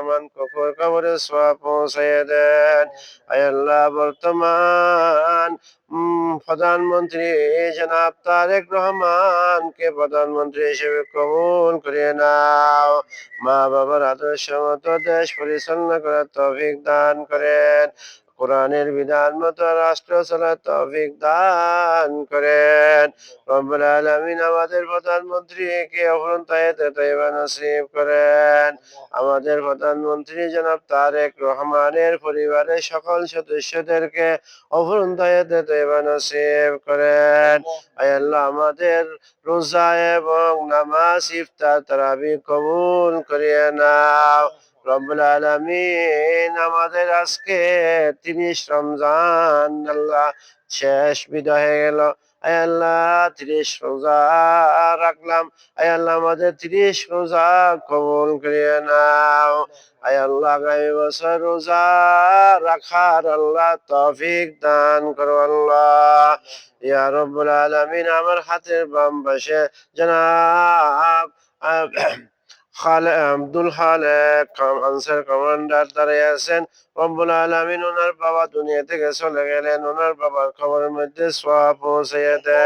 রহমান কপুর কবরে সোয়াব পৌঁছাইয়ে দেন। আয় আল্লাহ বর্তমান প্রধানমন্ত্রী জনাব তারেক রহমানকে প্রধানমন্ত্রী হিসেবে কবুল করিয়ে নাও। মা বাবার আদর্শ মতো দেশ পরিচালনা করার তৌফিক দান করেন। কোরআনের বিধান মতো রাষ্ট্র চলার তৌফিক দান করেন। রব্বুল আলামিন আমাদের প্রধানমন্ত্রীকে অফুরন্ত হায়াতে তাইয়্যিবা নসিব করেন। আমাদের প্রধানমন্ত্রী জনাব তারেক রহমানের পরিবারের সকল সদস্যদেরকে অফুরন্ত হায়াতে তাইয়্যিবা নসিব করেন। আয় আল্লাহ আমাদের রোজা এবং নামাজ ইফতার তারাবি কবুল করিয়ে নাও। রব্বুল আলামিন আমাদের আজকে 30 রমজান আল্লাহ শেষ বিদায় হয়ে গেল। আয় আল্লাহ 30 রোজা রাখলাম। আয় আল্লাহ আমাদের 30 রোজা কবুল করিয়ে নাও। আয় আল্লাহ আগামী বছর রোজা রাখার আল্লাহ তৌফিক দান করো আল্লাহ। ইয়া রব্বুল আলামিন আমার হাতের বাম পাশে জনাব আব্দুল খালেক আনসার কমান্ডার দাঁড়িয়ে আছেন। রব্বুল আলামিন ওনার বাবা দুনিয়া থেকে চলে গেলেন, ওনার বাবার খবরের মধ্যে সওয়াব পৌঁছাইয়া দেন।